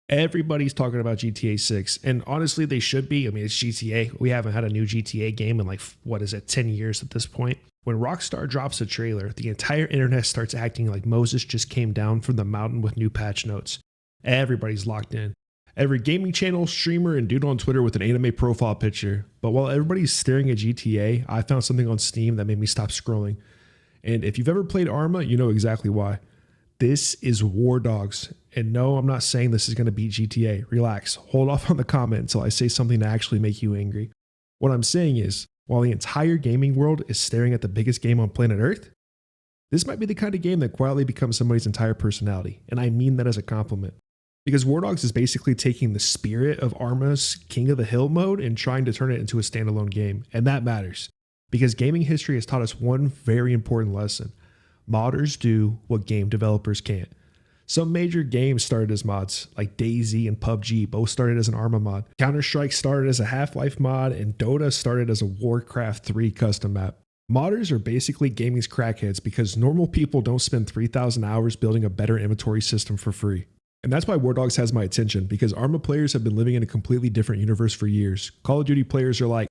Everybody's talking about GTA 6, and honestly, they should be. I mean, it's GTA. We haven't had a new GTA game in like, what is it, 10 years at this point. When Rockstar drops a trailer, the entire internet starts acting like Moses just came down from the mountain with new patch notes. Everybody's locked in. Every gaming channel, streamer, and dude on Twitter with an anime profile picture. But while everybody's staring at GTA, I found something on Steam that made me stop scrolling. And if you've ever played Arma, you know exactly why. This is WARDOGS. And no, I'm not saying this is going to beat GTA. Relax. Hold off on the comment until I say something to actually make you angry. What I'm saying is, while the entire gaming world is staring at the biggest game on planet Earth, this might be the kind of game that quietly becomes somebody's entire personality. And I mean that as a compliment. Because WARDOGS is basically taking the spirit of Arma's King of the Hill mode and trying to turn it into a standalone game. And that matters. Because gaming history has taught us one very important lesson. Modders do what game developers can't. Some major games started as mods, like DayZ and PUBG both started as an Arma mod. Counter-Strike started as a Half-Life mod, and Dota started as a Warcraft 3 custom map. Modders are basically gaming's crackheads because normal people don't spend 3,000 hours building a better inventory system for free. And that's why WARDOGS has my attention, because Arma players have been living in a completely different universe for years. Call of Duty players are like,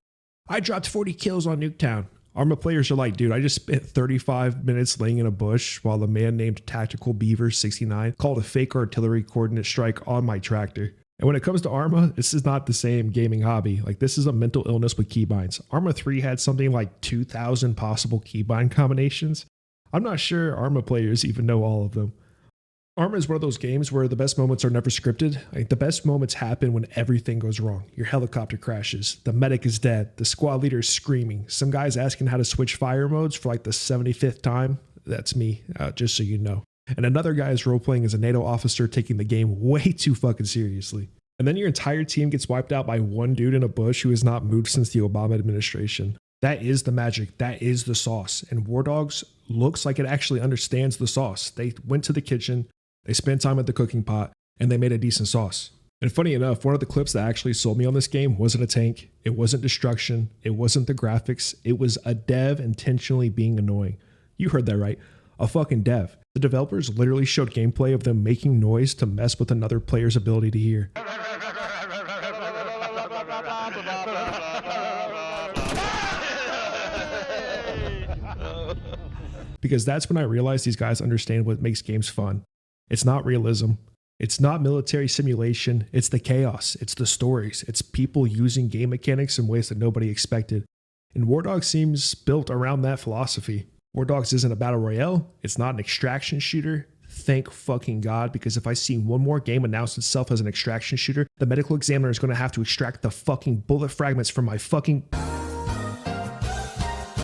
I dropped 40 kills on Nuketown. Arma players are like, dude, I just spent 35 minutes laying in a bush while a man named Tactical Beaver 69 called a fake artillery coordinate strike on my tractor. And when it comes to Arma, this is not the same gaming hobby. Like, this is a mental illness with keybinds. Arma 3 had something like 2,000 possible keybind combinations. I'm not sure Arma players even know all of them. Arma is one of those games where the best moments are never scripted. Like, the best moments happen when everything goes wrong. Your helicopter crashes, the medic is dead, the squad leader is screaming, some guy's asking how to switch fire modes for like the 75th time. That's me, just so you know. And another guy is roleplaying as a NATO officer taking the game way too fucking seriously. And then your entire team gets wiped out by one dude in a bush who has not moved since the Obama administration. That is the magic. That is the sauce. And WARDOGS looks like it actually understands the sauce. They went to the kitchen, they spent time at the cooking pot, and they made a decent sauce. And funny enough, one of the clips that actually sold me on this game wasn't a tank, it wasn't destruction, it wasn't the graphics, it was a dev intentionally being annoying. You heard that right, a fucking dev. The developers literally showed gameplay of them making noise to mess with another player's ability to hear. Because that's when I realized these guys understand what makes games fun. It's not realism. It's not military simulation. It's the chaos. It's the stories. It's people using game mechanics in ways that nobody expected. And WARDOGS seems built around that philosophy. WARDOGS isn't a battle royale. It's not an extraction shooter. Thank fucking God, because if I see one more game announce itself as an extraction shooter, the medical examiner is going to have to extract the fucking bullet fragments from my fucking...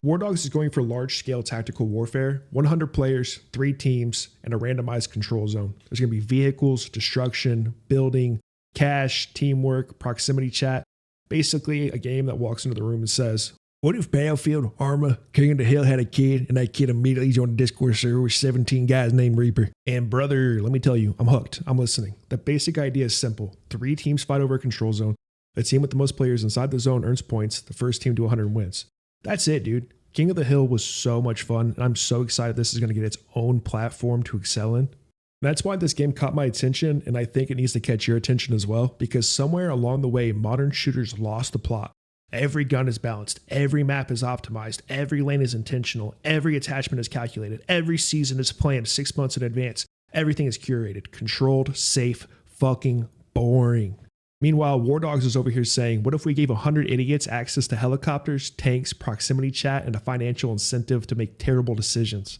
WARDOGS is going for large-scale tactical warfare, 100 players, 3 teams, and a randomized control zone. There's going to be vehicles, destruction, building, cash, teamwork, proximity chat. Basically, a game that walks into the room and says, what if Battlefield, Arma, King of the Hill had a kid, and that kid immediately joined a Discord server with 17 guys named Reaper? And brother, let me tell you, I'm hooked. I'm listening. The basic idea is simple. 3 teams fight over a control zone. The team with the most players inside the zone earns points. The first team to 100 wins. That's it, dude. King of the Hill was so much fun, and I'm so excited this is going to get its own platform to excel in. That's why this game caught my attention, and I think it needs to catch your attention as well, because somewhere along the way, modern shooters lost the plot. Every gun is balanced, every map is optimized, every lane is intentional, every attachment is calculated, every season is planned 6 months in advance, everything is curated, controlled, safe, fucking boring. Meanwhile, WARDOGS is over here saying, what if we gave 100 idiots access to helicopters, tanks, proximity chat, and a financial incentive to make terrible decisions?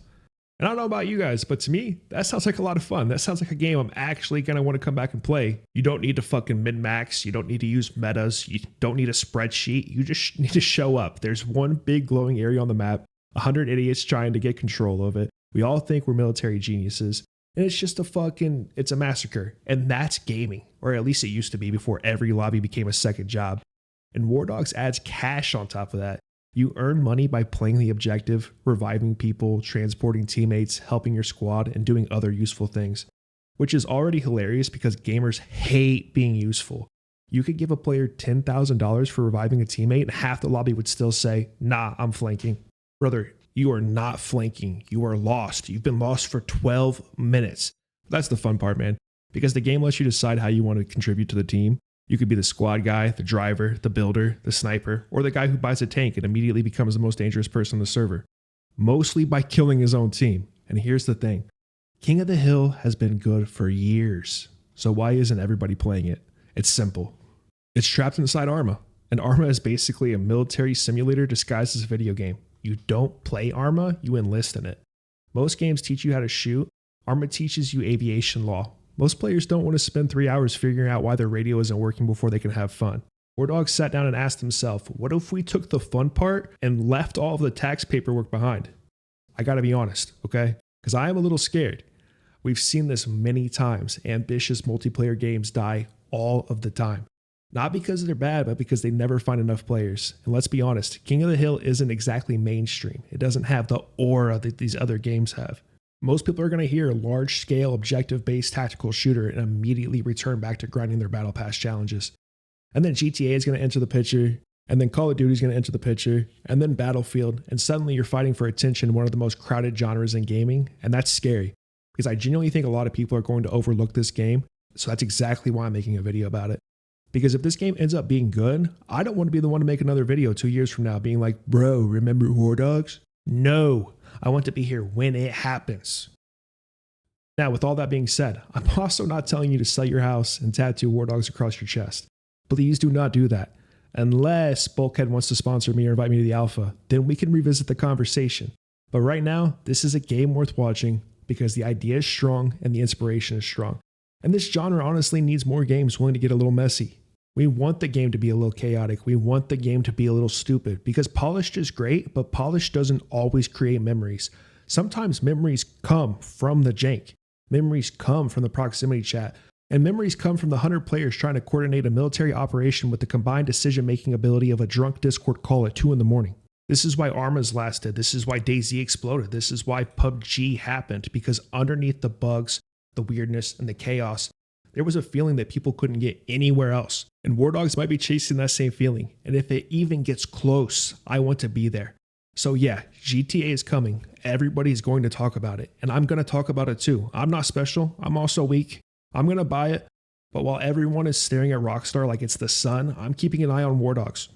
And I don't know about you guys, but to me, that sounds like a lot of fun. That sounds like a game I'm actually going to want to come back and play. You don't need to fucking min-max. You don't need to use metas. You don't need a spreadsheet. You just need to show up. There's one big glowing area on the map, 100 idiots trying to get control of it. We all think we're military geniuses. And it's just it's a massacre. And that's gaming. Or at least it used to be before every lobby became a second job. And WARDOGS adds cash on top of that. You earn money by playing the objective, reviving people, transporting teammates, helping your squad, and doing other useful things. Which is already hilarious because gamers hate being useful. You could give a player $10,000 for reviving a teammate and half the lobby would still say, nah, I'm flanking. Brother, you are not flanking. You are lost. You've been lost for 12 minutes. That's the fun part, man. because the game lets you decide how you want to contribute to the team. You could be the squad guy, the driver, the builder, the sniper, or the guy who buys a tank and immediately becomes the most dangerous person on the server, mostly by killing his own team. And here's the thing. King of the Hill has been good for years, so why isn't everybody playing it? It's simple. It's trapped inside Arma, and Arma is basically a military simulator disguised as a video game. You don't play Arma, you enlist in it. Most games teach you how to shoot. Arma teaches you aviation law. Most players don't want to spend 3 hours figuring out why their radio isn't working before they can have fun. WARDOGS sat down and asked himself, what if we took the fun part and left all of the tax paperwork behind? I gotta be honest, okay? Because I am a little scared. We've seen this many times. Ambitious multiplayer games die all of the time. Not because they're bad, but because they never find enough players. And let's be honest, King of the Hill isn't exactly mainstream. It doesn't have the aura that these other games have. Most people are going to hear large-scale, objective-based tactical shooter and immediately return back to grinding their Battle Pass challenges. And then GTA is going to enter the picture, and then Call of Duty is going to enter the picture, and then Battlefield, and suddenly you're fighting for attention in one of the most crowded genres in gaming, and that's scary. Because I genuinely think a lot of people are going to overlook this game, so that's exactly why I'm making a video about it. Because if this game ends up being good, I don't want to be the one to make another video 2 years from now being like, bro, remember WARDOGS? No, I want to be here when it happens. Now, with all that being said, I'm also not telling you to sell your house and tattoo WARDOGS across your chest. Please do not do that. Unless Bulkhead wants to sponsor me or invite me to the alpha, then we can revisit the conversation. But right now, this is a game worth watching because the idea is strong and the inspiration is strong. And this genre honestly needs more games willing to get a little messy. We want the game to be a little chaotic. We want the game to be a little stupid because polished is great, but polished doesn't always create memories. Sometimes memories come from the jank. Memories come from the proximity chat. And memories come from the 100 players trying to coordinate a military operation with the combined decision-making ability of a drunk Discord call at 2 in the morning. This is why Arma's lasted. This is why DayZ exploded. This is why PUBG happened, because underneath the bugs, the weirdness, and the chaos, there was a feeling that people couldn't get anywhere else. And WARDOGS might be chasing that same feeling. And if it even gets close, I want to be there. So yeah, GTA is coming. Everybody's going to talk about it. And I'm going to talk about it too. I'm not special. I'm also weak. I'm going to buy it. But while everyone is staring at Rockstar like it's the sun, I'm keeping an eye on WARDOGS.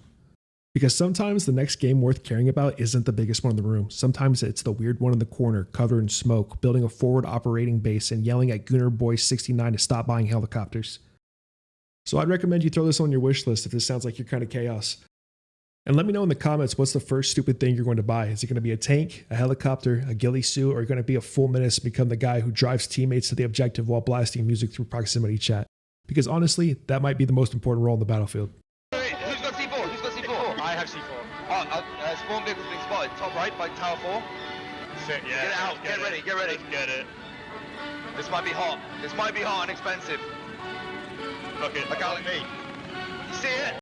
Because sometimes the next game worth caring about isn't the biggest one in the room. Sometimes it's the weird one in the corner, covered in smoke, building a forward operating base and yelling at Gooner Boy 69 to stop buying helicopters. So I'd recommend you throw this on your wish list if this sounds like your kind of chaos. And let me know in the comments, what's the first stupid thing you're going to buy? Is it going to be a tank, a helicopter, a ghillie suit, or are you going to be a full menace and become the guy who drives teammates to the objective while blasting music through proximity chat? Because honestly, that might be the most important role in the battlefield. Who's got C4? Who's got C4? I have C4. Spawn vehicle's being spotted. Top right by Tower 4. Sick, yeah. Get it out. Get ready. Get ready. Get it. This might be hot. This might be hot and expensive. Look it. I can't. Me. You see it?